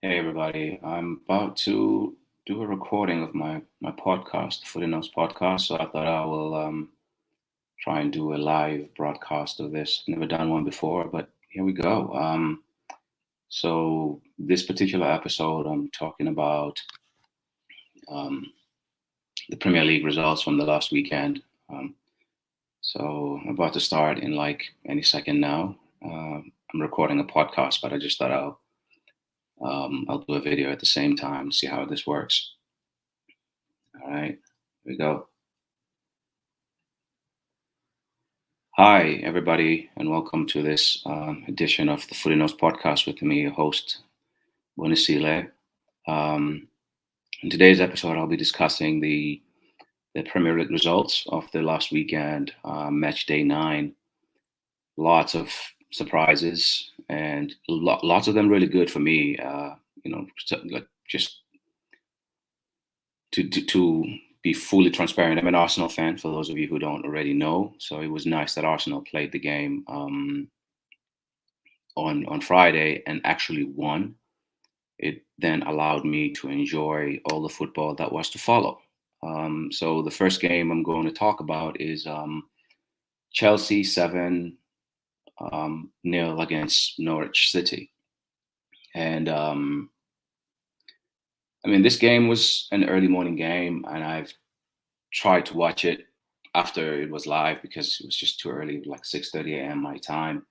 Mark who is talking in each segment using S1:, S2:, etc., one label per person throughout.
S1: Hey everybody, I'm about to do a recording of my podcast, the Footy Notes podcast. So I thought I will try and do a live broadcast of this. Never done one before, but here we go. So this particular episode, I'm talking about um, the Premier League results from the last weekend. Um, so I'm about to start in like any second now. I'm recording a podcast, but I just thought I'll do a video at the same time, see how this works. All right, here we go. Hi, everybody, and welcome to this edition of the Footy Notes podcast with me, your host, Bonisile. Um, in today's episode, I'll be discussing the Premier League results of the last weekend, match day 9. Lots of surprises, and lots of them really good for me. Like just to be fully transparent, I'm an Arsenal fan. For those of you who don't already know, so it was nice that Arsenal played the game on Friday and actually won. It then allowed me to enjoy all the football that was to follow. So the first game I'm going to talk about is Chelsea 7-0 against Norwich City. And I mean, this game was an early morning game, and I've tried to watch it after it was live because it was just too early, like 6:30 a.m. my time.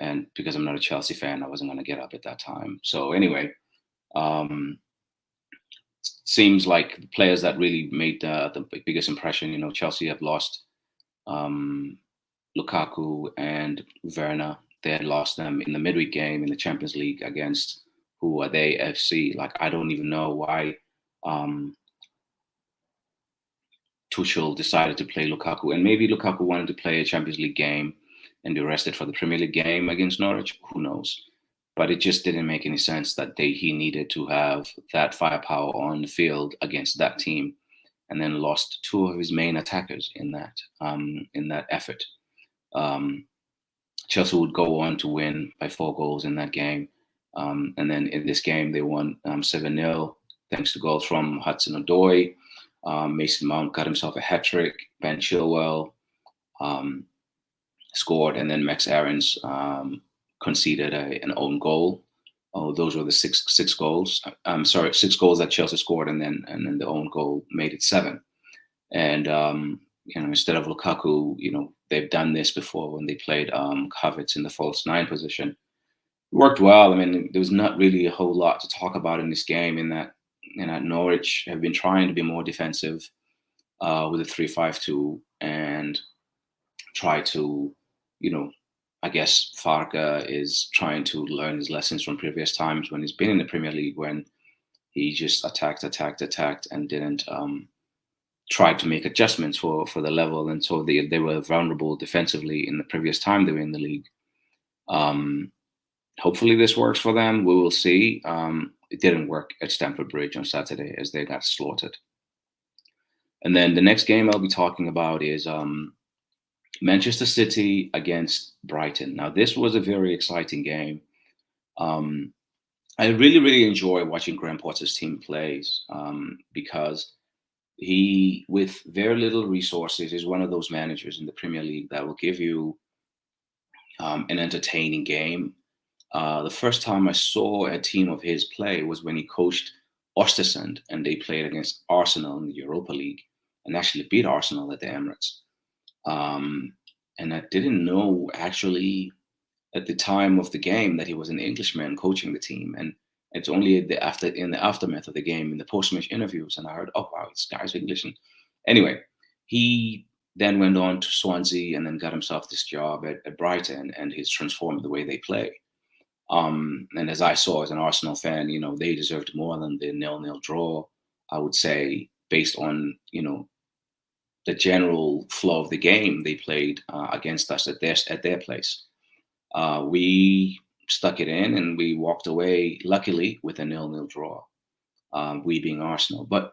S1: And because I'm not a Chelsea fan, I wasn't going to get up at that time. So anyway, um, seems like the players that really made the biggest impression. Chelsea have lost um, Lukaku and Werner. They had lost them in the midweek game in the Champions League against who are they? FC. Like I don't even know why um, Tuchel decided to play Lukaku, and maybe Lukaku wanted to play a Champions League game and be rested for the Premier League game against Norwich. Who knows? But it just didn't make any sense that he needed to have that firepower on the field against that team, and then lost two of his main attackers in that effort. Um, Chelsea would go on to win by 4 goals in that game, and then in this game they won 7-0 thanks to goals from Hudson-Odoi. Mason Mount got himself a hat trick. Ben Chilwell um, scored, and then Max Aarons conceded an own goal. Oh, those were the six goals. I'm sorry, 6 goals that Chelsea scored, and then the own goal made it 7. And instead of Lukaku, they've done this before when they played Havertz in the false 9 position. It worked well. I mean, there was not really a whole lot to talk about in this game. In that, Norwich have been trying to be more defensive with a 3-5-2 and try to, I guess Farke is trying to learn his lessons from previous times when he's been in the Premier League, when he just attacked, and didn't try to make adjustments for the level. And so they were vulnerable defensively in the previous time they were in the league. Hopefully this works for them. We will see. It didn't work at Stamford Bridge on Saturday as they got slaughtered. And then the next game I'll be talking about is Manchester City against Brighton. Now, this was a very exciting game. I really, really enjoy watching Graham Potter's team plays because he, with very little resources, is one of those managers in the Premier League that will give you an entertaining game. The first time I saw a team of his play was when he coached Ostersund, and they played against Arsenal in the Europa League and actually beat Arsenal at the Emirates. And I didn't know actually at the time of the game that he was an Englishman coaching the team. And it's only in the aftermath of the game, in the post-match interviews, and I heard, oh wow, this guy's English. And anyway, he then went on to Swansea and then got himself this job at Brighton, and he's transformed the way they play. And as I saw as an Arsenal fan, they deserved more than the 0-0 draw, I would say, based on, the general flow of the game they played against us at their place. We stuck it in and we walked away, luckily, with a 0-0 draw, we being Arsenal. But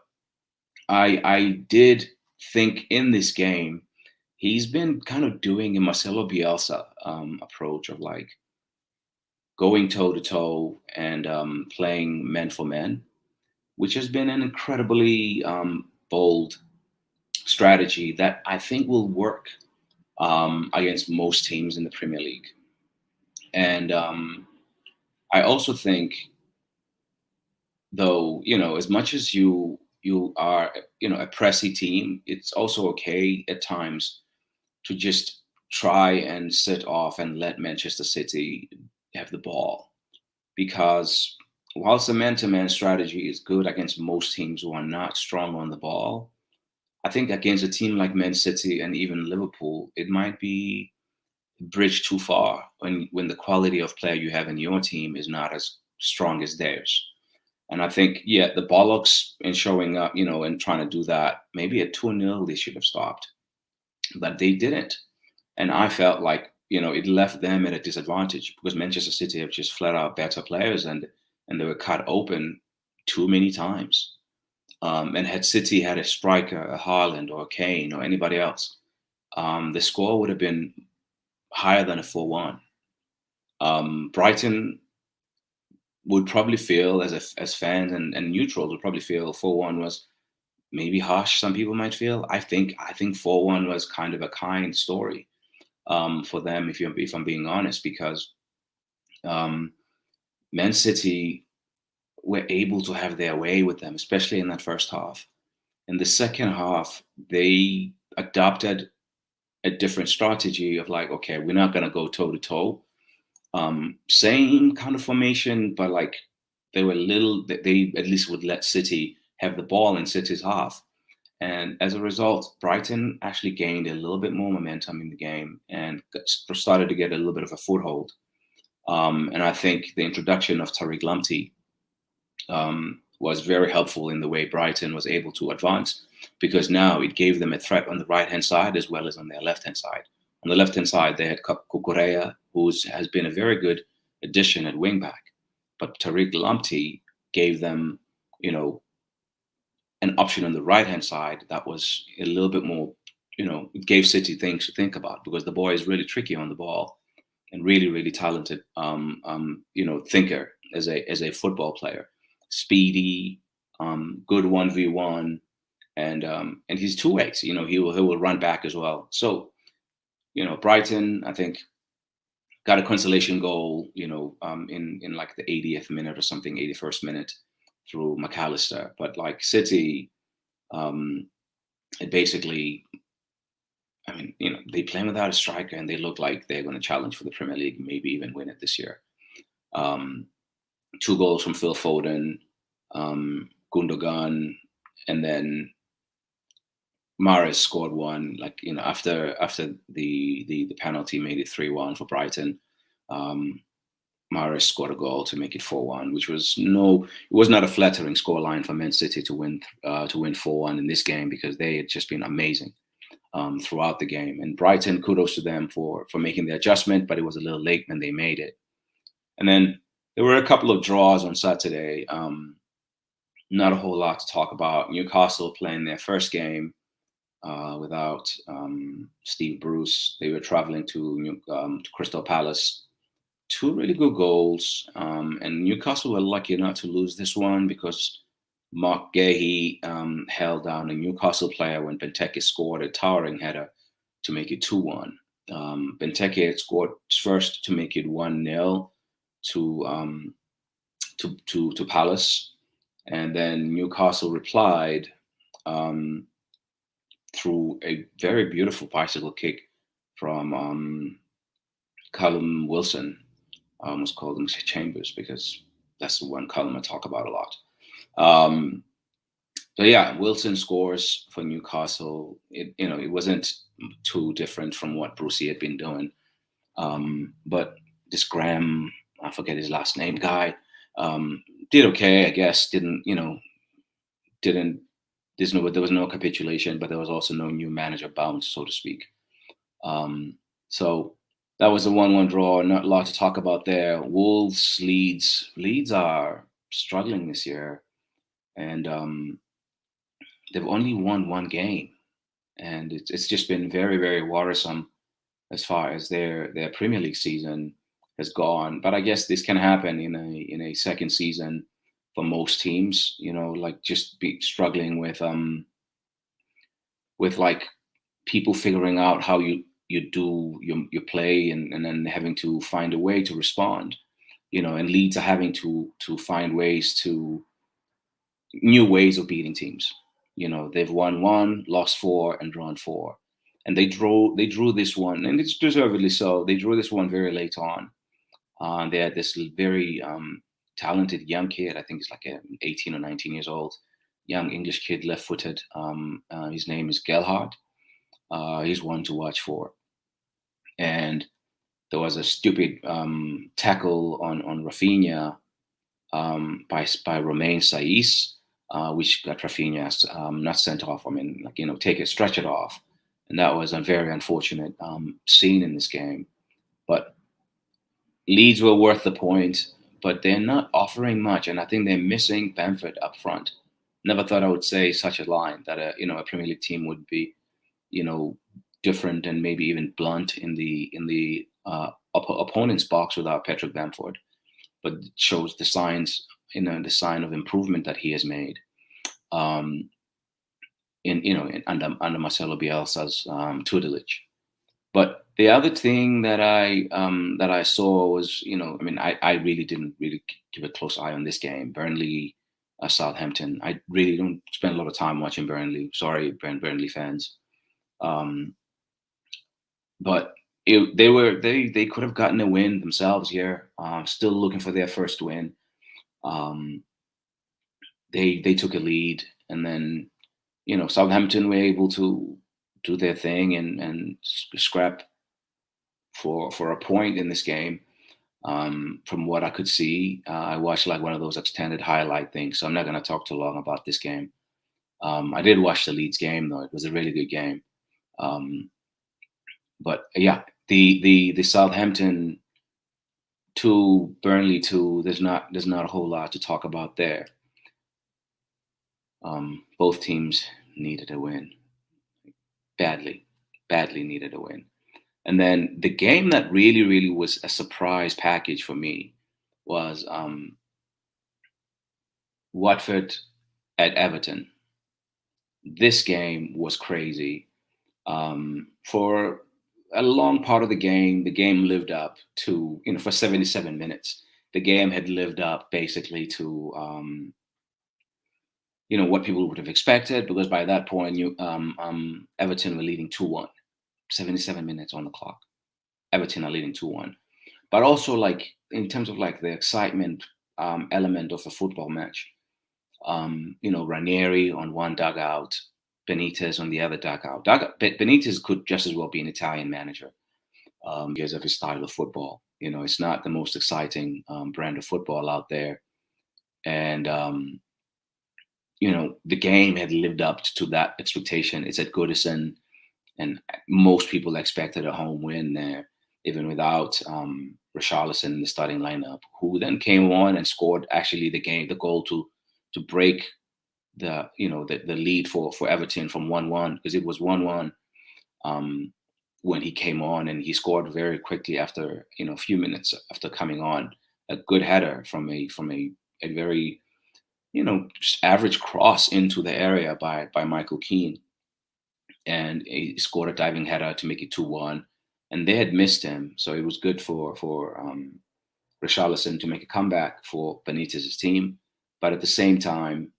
S1: I did think in this game, he's been kind of doing a Marcelo Bielsa approach of like, going toe to toe and playing men for men, which has been an incredibly bold strategy that I think will work against most teams in the Premier League. And I also think, though, as much as you are, a pressy team, it's also okay at times to just try and sit off and let Manchester City have the ball. Because whilst the man-to-man strategy is good against most teams who are not strong on the ball, I think against a team like Man City and even Liverpool, it might be a bridge too far when the quality of player you have in your team is not as strong as theirs. And I think, yeah, the bollocks in showing up, and trying to do that, maybe at 2-0 they should have stopped, but they didn't. And I felt like, it left them at a disadvantage because Manchester City have just flat out better players, and they were cut open too many times. And had City had a striker, a Haaland or a Kane or anybody else, the score would have been higher than a 4-1. Brighton would probably feel, as fans and neutrals would probably feel, 4-1 was maybe harsh. Some people might feel. I think 4-1 was kind of a kind story for them, if I'm being honest, because um, Man City were able to have their way with them, especially in that first half. In the second half, they adopted a different strategy of like, okay, we're not gonna go toe to toe. Same kind of formation, but like they at least would let City have the ball in City's half. And as a result, Brighton actually gained a little bit more momentum in the game and started to get a little bit of a foothold. And I think the introduction of Tariq Lamptey was very helpful in the way Brighton was able to advance, because now it gave them a threat on the right-hand side as well as on their left-hand side. On the left-hand side, they had Cucurella, who has been a very good addition at wing-back. But Tariq Lamptey gave them, an option on the right-hand side that was a little bit more, it gave City things to think about, because the boy is really tricky on the ball and really, really talented, thinker as a football player, speedy, good 1v1, and he's two ways. He will run back as well. So Brighton, I think, got a consolation goal, in like the 80th minute or something, 81st minute through McAllister. But like City, it basically, I mean, they play without a striker and they look like they're going to challenge for the Premier League, maybe even win it this year. Um, 2 goals from Phil Foden, Gundogan, and then Mahrez scored one. Like after the penalty made it 3-1 for Brighton. Mahrez scored a goal to make it 4-1, which was it was not a flattering scoreline for Man City to win 4-1 in this game, because they had just been amazing throughout the game. And Brighton, kudos to them for making the adjustment, but it was a little late when they made it. And then there were a couple of draws on Saturday. Not a whole lot to talk about. Newcastle playing their first game without Steve Bruce. They were traveling to Crystal Palace. 2 really good goals. And Newcastle were lucky not to lose this one, because Mark Gahey held down a Newcastle player when Benteke scored a towering header to make it 2-1. Benteke had scored first to make it 1-0 to Palace, and then Newcastle replied through a very beautiful bicycle kick from Callum Wilson. I almost called him Chambers because that's the one Callum I talk about a lot. So yeah, Wilson scores for Newcastle. It wasn't too different from what Brucey had been doing. But this Graham, I forget his last name, guy, did okay, I guess. There was no capitulation, but there was also no new manager bounce, so to speak. So that was a 1-1 draw. Not a lot to talk about there. Wolves, Leeds. Leeds are struggling this year, and they've only won 1 game, and it's just been very, very worrisome as far as their Premier League season. has gone. But I guess this can happen in a second season for most teams. Like just be struggling with like people figuring out how you do your play, and then having to find a way to respond. And Leeds are having to find ways to new ways of beating teams. They've won one, lost four, and drawn four, and they drew this one, and it's deservedly so. They drew this one very late on. They had this very talented young kid. I think he's like 18 or 19 years old, young English kid, left-footed. His name is Gelhardt. He's one to watch for. And there was a stupid tackle on Rafinha by Romain Saiss, which got Rafinha not sent off. I mean, like, stretch it off, and that was a very unfortunate scene in this game. But Leeds were worth the point, but they're not offering much, and I think they're missing Bamford up front. Never thought I would say such a line that a Premier League team would be different and maybe even blunt in the opponent's box without Patrick Bamford, but it shows the signs, the sign of improvement that he has made. Under Marcelo Bielsa's tutelage. But the other thing that I saw was, I really didn't really give a close eye on this game. Burnley, Southampton. I really don't spend a lot of time watching Burnley. Sorry, Burnley fans. But they could have gotten a win themselves here. Still looking for their first win. They took a lead, and then Southampton were able to do their thing and scrap for a point in this game. From what I could see, I watched like one of those extended highlight things, so I'm not going to talk too long about this game. I did watch the Leeds game though; it was a really good game. But yeah, the Southampton to Burnley 2, there's not a whole lot to talk about there. Both teams needed a win, badly needed a win. And then the game that really was a surprise package for me was Watford at Everton. This game was crazy. For a long part of the game lived up to, for 77 minutes, the game had lived up basically to, what people would have expected, because by that point, Everton were leading 2-1, 77 minutes on the clock. Everton are leading 2-1. But also, like, in terms of like the excitement element of a football match, Ranieri on one dugout, Benitez on the other dugout. Benitez could just as well be an Italian manager because of his style of football. It's not the most exciting brand of football out there. And, the game had lived up to that expectation. It's at Goodison, and most people expected a home win there, even without Richarlison in the starting lineup, who then came on and scored actually the goal to break the lead for Everton from 1-1, because it was 1-1 when he came on, and he scored very quickly after a few minutes after coming on. A good header from a very average cross into the area by Michael Keane, and he scored a diving header to make it 2-1. And they had missed him, so it was good for Richarlison to make a comeback for Benitez's team. But at the same time,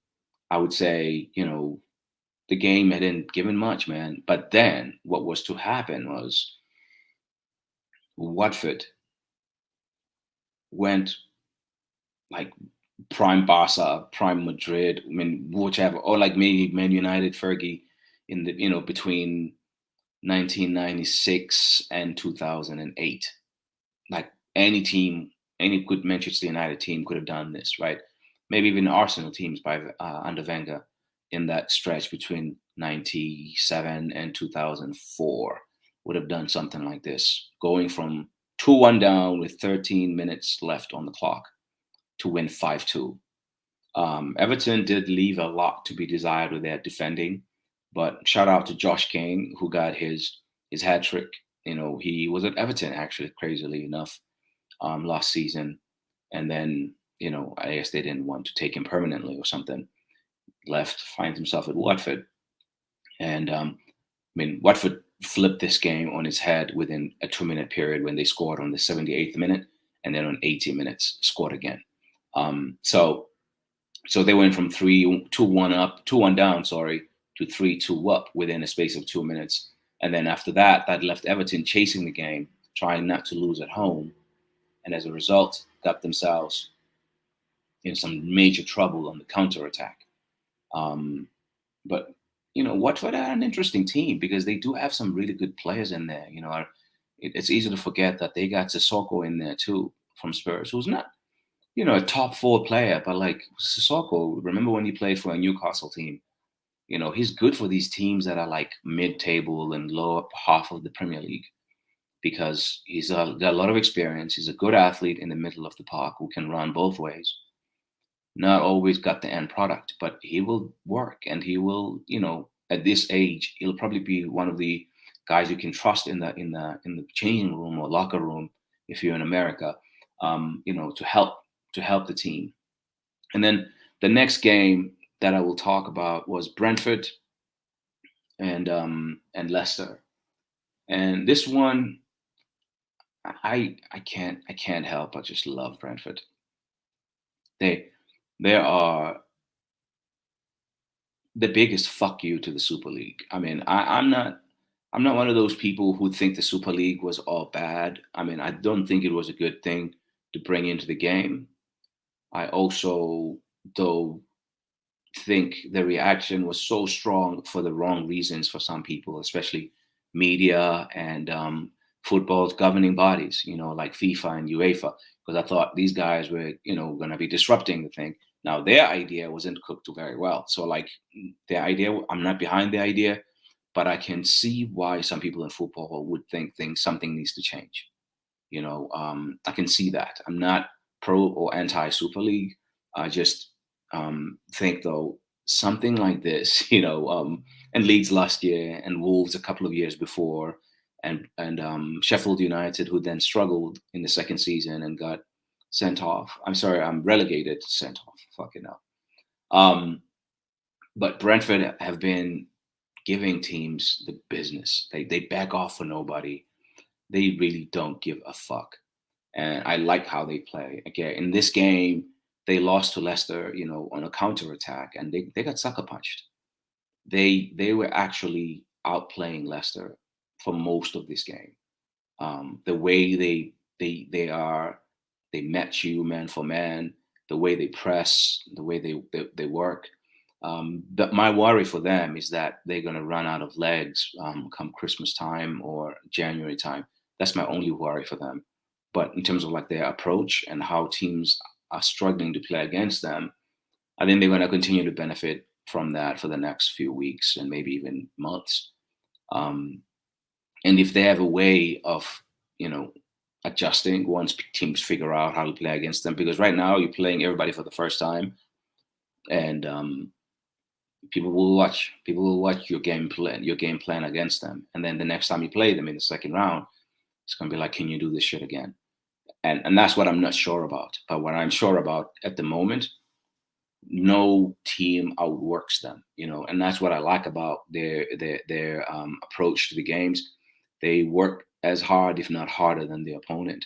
S1: I would say, the game hadn't given much, man. But then what was to happen was Watford went like prime Barca, prime Madrid, I mean, whichever, or like maybe Man United, Fergie, in the, between 1996 and 2008. Like any team, any good Manchester United team could have done this, right? Maybe even Arsenal teams under Wenger in that stretch between 97 and 2004 would have done something like this, going from 2-1 down with 13 minutes left on the clock to win 5-2. Everton did leave a lot to be desired with their defending, but shout out to Josh King, who got his hat trick. He was at Everton, actually, crazily enough. last season, and then I guess they didn't want to take him permanently or something. Left, finds himself at Watford, and Watford flipped this game on its head within a 2-minute period when they scored on the 78th minute, and then on 80 minutes scored again. So they went from 2-1 up, 2-1 down, sorry, to 3-2 up within a space of 2 minutes. And then after that, that left Everton chasing the game, trying not to lose at home. And as a result, got themselves in some major trouble on the counter-attack. But, Watford are an interesting team because they do have some really good players in there. It's easy to forget that they got Sissoko in there too from Spurs, who's not a top 4 player, but like Sissoko, remember when he played for a Newcastle team? He's good for these teams that are like mid-table and lower half of the Premier League because he's got a lot of experience. He's a good athlete in the middle of the park who can run both ways. Not always got the end product, but he will work, and he will, at this age, he'll probably be one of the guys you can trust in the changing room or locker room if you're in America, to help the team. And then the next game that I will talk about was Brentford and Leicester. And this one, I can't help but just love Brentford. They are the biggest fuck you to the Super League. I mean, I'm not one of those people who think the Super League was all bad. I mean, I don't think it was a good thing to bring into the game. I also, though, think the reaction was so strong for the wrong reasons for some people, especially media and football's governing bodies, like FIFA and UEFA, because I thought these guys were, going to be disrupting the thing. Now, their idea wasn't cooked very well. So, like, their idea, I'm not behind the idea, but I can see why some people in football would think something needs to change. I can see that. I'm not pro or anti Super League. I just think, though, something like this, and Leeds last year and Wolves a couple of years before, and Sheffield United, who then struggled in the second season and got sent off. I'm sorry, I'm relegated, sent off. Fucking hell. But Brentford have been giving teams the business. They back off for nobody. They really don't give a fuck. And I like how they play. Again, in this game, they lost to Leicester, on a counter attack, and they got sucker punched. They were actually outplaying Leicester for most of this game. The way they match you man for man, the way they press, the way they work. But my worry for them is that they're going to run out of legs come Christmas time or January time. That's my only worry for them. But in terms of like their approach and how teams are struggling to play against them, I think they're going to continue to benefit from that for the next few weeks and maybe even months. And if they have a way of, adjusting once teams figure out how to play against them, because right now you're playing everybody for the first time, and people will watch your game plan against them, and then the next time you play them in the second round, it's going to be like, can you do this shit again? And that's what I'm not sure about. But what I'm sure about at the moment, no team outworks them, and that's what I like about their approach to the games. They work as hard, if not harder, than the opponent,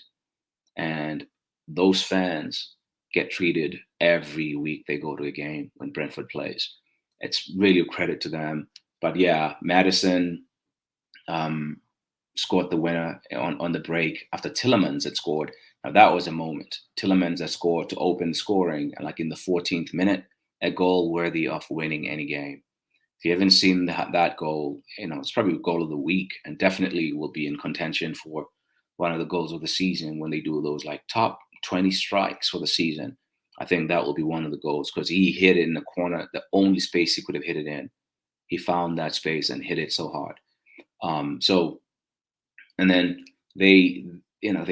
S1: and those fans get treated every week they go to a game when Brentford plays. It's really a credit to them. But yeah, Maddison scored the winner on the break after Tielemans had scored. Now that was a moment. Tielemans had scored to open scoring, and like in the 14th minute, a goal worthy of winning any game. If you haven't seen that goal, it's probably a goal of the week, and definitely will be in contention for one of the goals of the season when they do those like top 20 strikes for the season. I think that will be one of the goals because he hit it in the corner, the only space he could have hit it in. He found that space and hit it so hard. And then they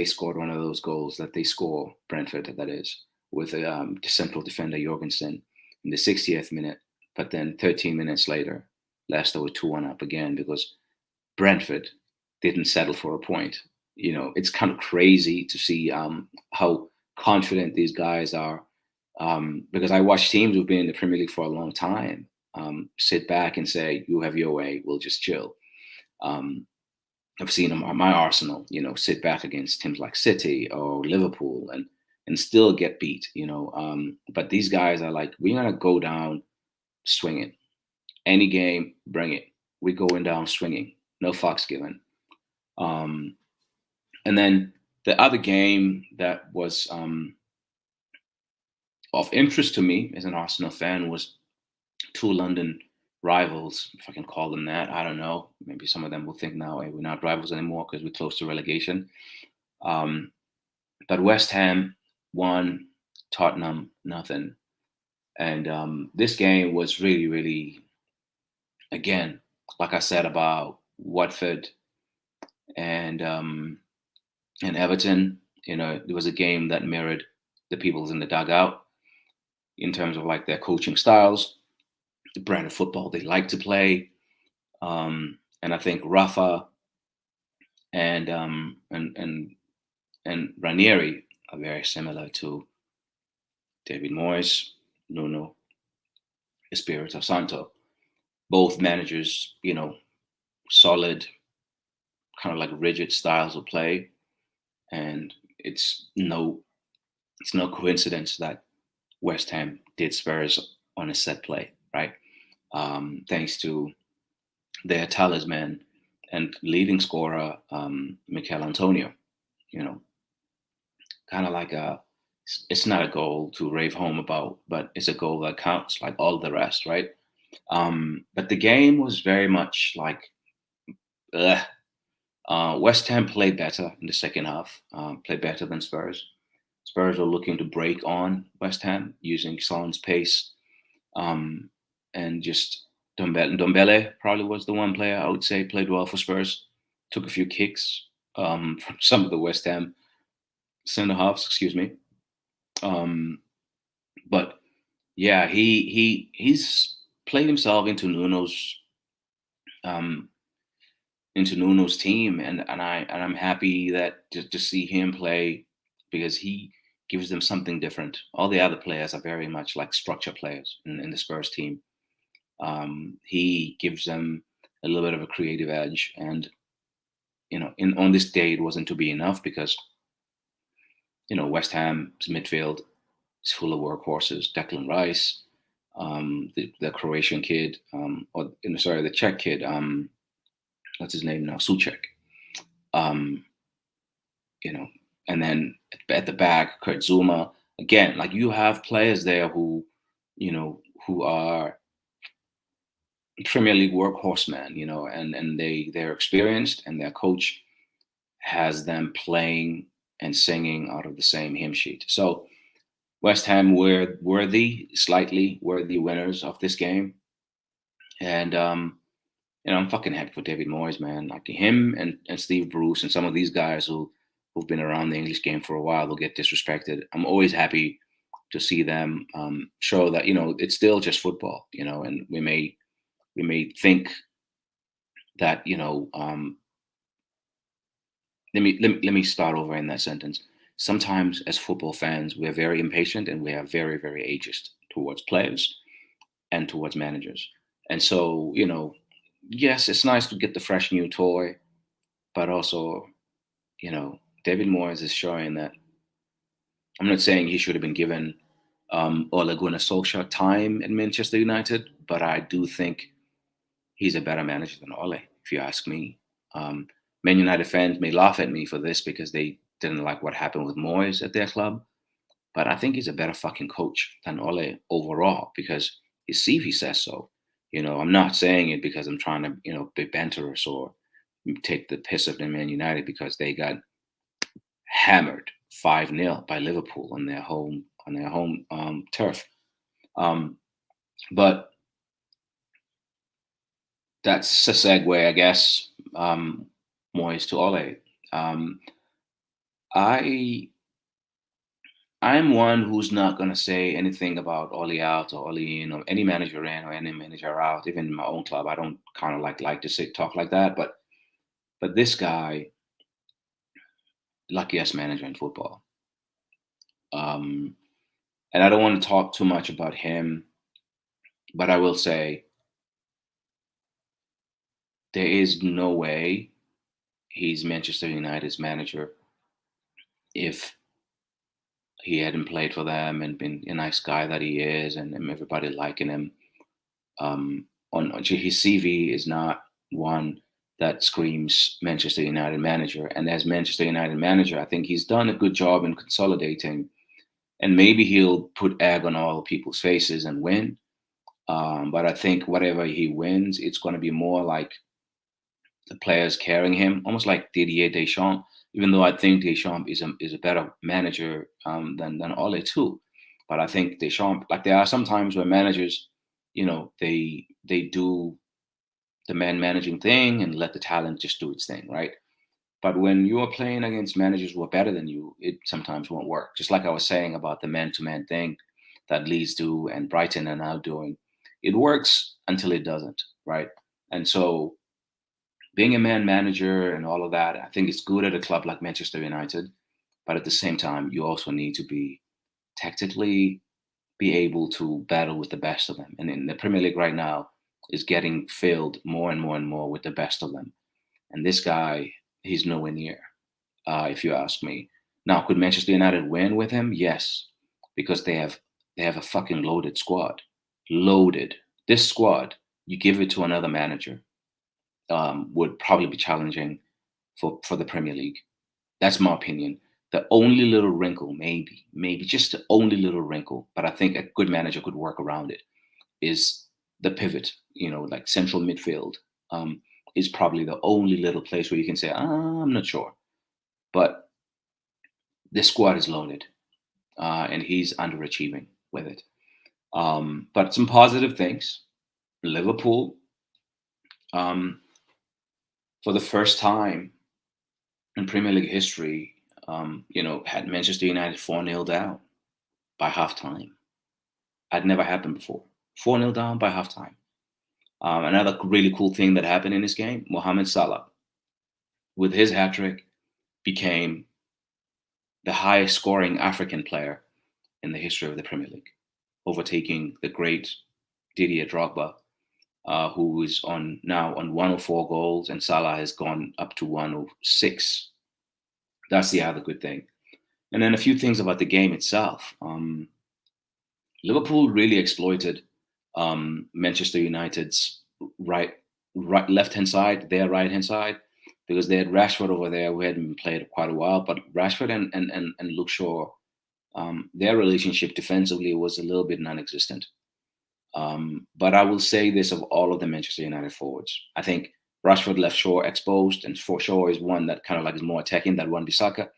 S1: scored one of those goals that they score, Brentford, that is, with the central defender Jorgensen in the 60th minute. But then 13 minutes later, Leicester were 2-1 up again because Brentford didn't settle for a point. it's kind of crazy to see how confident these guys are. Because I watch teams who've been in the Premier League for a long time sit back and say, "You have your way, we'll just chill." Um, I've seen them, my Arsenal, sit back against teams like City or Liverpool and still get beat. But these guys are like, we're gonna go down swinging. Any game, bring it. We're going down swinging. No fucks given. And then the other game that was of interest to me as an Arsenal fan was two London rivals, if I can call them that. I don't know. Maybe some of them will think now, hey, we're not rivals anymore because we're close to relegation. But West Ham won, Tottenham nothing. And this game was really, really, again, like I said about Watford and Everton. It was a game that mirrored the people's in the dugout in terms of like their coaching styles, the brand of football they like to play. And I think Rafa and Ranieri are very similar to David Moyes, Nuno Espirito Santo. Both managers, solid, kind of like rigid styles of play, and it's no coincidence that West Ham did Spurs on a set play, right? Thanks to their talisman and leading scorer, Mikel Antonio. Kind of like it's not a goal to rave home about, but it's a goal that counts like all the rest, right? But the game was very much like, West Ham played better in the second half, played better than Spurs. Spurs are looking to break on West Ham using Son's pace, and just Dombele probably was the one player I would say played well for Spurs. Took a few kicks from some of the West Ham center halves, excuse me. But yeah, he's played himself um, into Nuno's team, and I'm happy that to see him play because he gives them something different. All the other players are very much like structure players in the Spurs team. He gives them a little bit of a creative edge, and on this day it wasn't to be enough because West Ham's midfield is full of workhorses. Declan Rice, the Croatian kid, the Czech kid. What's his name now? Suchek. Um, and then at the back, Kurt Zuma. Again, like you have players there who are Premier League workhorsemen, and they're experienced, and their coach has them playing and singing out of the same hymn sheet. So West Ham were slightly worthy winners of this game, and I'm fucking happy for David Moyes, man. Like him and Steve Bruce and some of these guys who've been around the English game for a while will get disrespected. I'm always happy to see them show that it's still just football, and we may think that let me start over in that sentence. Sometimes as football fans, we're very impatient and we are very, very ageist towards players and towards managers. And so, yes, it's nice to get the fresh new toy, but also, David Moyes is showing that I'm not saying he should have been given Ole Gunnar Solskjaer time at Manchester United, but I do think he's a better manager than Ole, if you ask me. Man United fans may laugh at me for this because they didn't like what happened with Moyes at their club, but I think he's a better fucking coach than Ole overall because his CV says so. I'm not saying it because I'm trying to, be banterous or take the piss of the Man United because they got hammered 5-0 by Liverpool on their home turf. But that's a segue, I guess. Moyes to Ole. I'm one who's not gonna say anything about Ole out or Ole in or any manager in or any manager out. Even in my own club, I don't kind of like to say talk like that. But this guy, luckiest manager in football. Um, and I don't want to talk too much about him, but I will say there is no way he's Manchester United's manager if he hadn't played for them and been a nice guy that he is, and everybody liking him. On his CV is not one that screams Manchester United manager. And as Manchester United manager, I think he's done a good job in consolidating. And maybe he'll put egg on all people's faces and win. But I think whatever he wins, it's going to be more like the players carrying him, almost like Didier Deschamps. Even though I think Deschamps is a better manager than Ole too, but I think Deschamps, like there are some times where managers, they do the man managing thing and let the talent just do its thing, right? But when you are playing against managers who are better than you, it sometimes won't work. Just like I was saying about the man-to-man thing that Leeds do and Brighton are now doing, it works until it doesn't, right? And so being a man manager and all of that, I think it's good at a club like Manchester United. But at the same time, you also need to be tactically be able to battle with the best of them. And in the Premier League right now is getting filled more and more and more with the best of them. And this guy, he's nowhere near, if you ask me. Now, could Manchester United win with him? Yes, because they have a fucking loaded squad. Loaded. This squad, you give it to another manager, would probably be challenging for the Premier League. That's my opinion. The only little wrinkle, maybe just the only little wrinkle, but I think a good manager could work around it, is the pivot, like central midfield, is probably the only little place where you can say, I'm not sure. But this squad is loaded, and he's underachieving with it. But some positive things. Liverpool, um, for the first time in Premier League history, had Manchester United 4-0 down by halftime. Had never happened before. 4-0 down by halftime. Another really cool thing that happened in this game, Mohamed Salah, with his hat trick, became the highest scoring African player in the history of the Premier League, overtaking the great Didier Drogba, who is now on 104 goals, and Salah has gone up to 106. That's the other good thing. And then a few things about the game itself. Liverpool really exploited Manchester United's left hand side, their right hand side, because they had Rashford over there who hadn't played quite a while. But Rashford and Luke Shaw, their relationship defensively was a little bit non-existent. But I will say this of all of the Manchester United forwards. I think Rashford left Shaw exposed, and Shaw is one that kind of like is more attacking than Wan-Bissaka.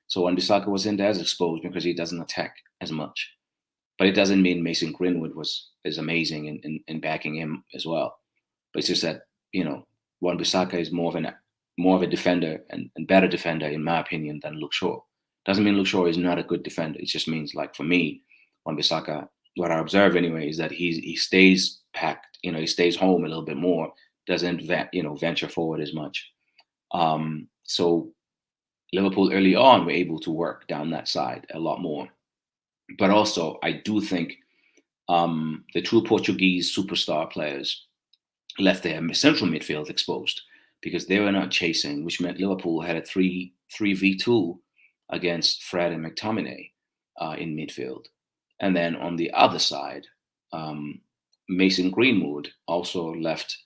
S1: So Wan-Bissaka was in there as exposed because he doesn't attack as much. But it doesn't mean Mason Greenwood is amazing in backing him as well. But it's just that, Wan-Bissaka is more of a defender and better defender, in my opinion, than Luke Shaw. Doesn't mean Luke Shaw is not a good defender. It just means, like, for me, Wan-Bissaka, what I observe anyway, is that he stays packed. He stays home a little bit more. Doesn't venture forward as much. So Liverpool early on were able to work down that side a lot more. But also, I do think the two Portuguese superstar players left their central midfield exposed because they were not chasing, which meant Liverpool had a 3v2 against Fred and McTominay in midfield. And then on the other side, Mason Greenwood also left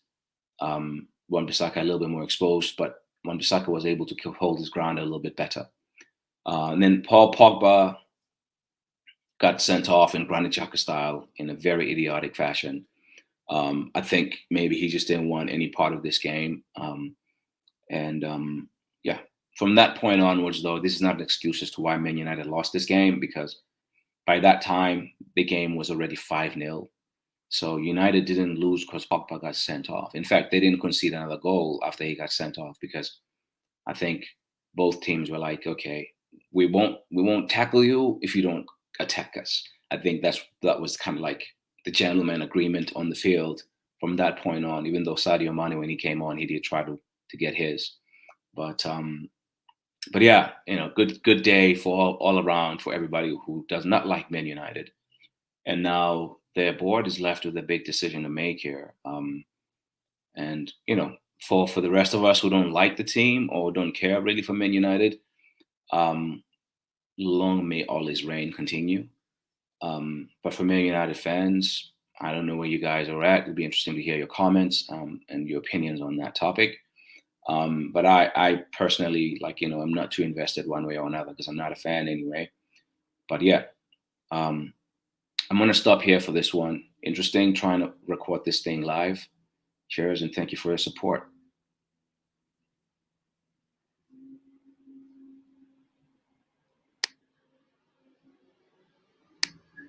S1: Wan-Bissaka a little bit more exposed, but Wan-Bissaka was able to hold his ground a little bit better. And then Paul Pogba got sent off in Granit Xhaka style in a very idiotic fashion. I think maybe he just didn't want any part of this game. Yeah, from that point onwards, though, this is not an excuse as to why Man United lost this game, because by that time, the game was already 5-0. So United didn't lose because Pogba got sent off. In fact, they didn't concede another goal after he got sent off, because I think both teams were like, okay, we won't tackle you if you don't attack us. I think that was kind of like the gentleman agreement on the field from that point on, even though Sadio Mane, when he came on, he did try to get his. But But yeah, good day for all around for everybody who does not like Man United. And now their board is left with a big decision to make here. And for the rest of us who don't like the team or don't care really for Man United, um, long may all this reign continue. But for Man United fans, I don't know where you guys are at. It'd be interesting to hear your comments and your opinions on that topic. But I personally, I'm not too invested one way or another because I'm not a fan anyway. But yeah, um, I'm going to stop here for this one. Interesting trying to record this thing live. Cheers and thank you for your support.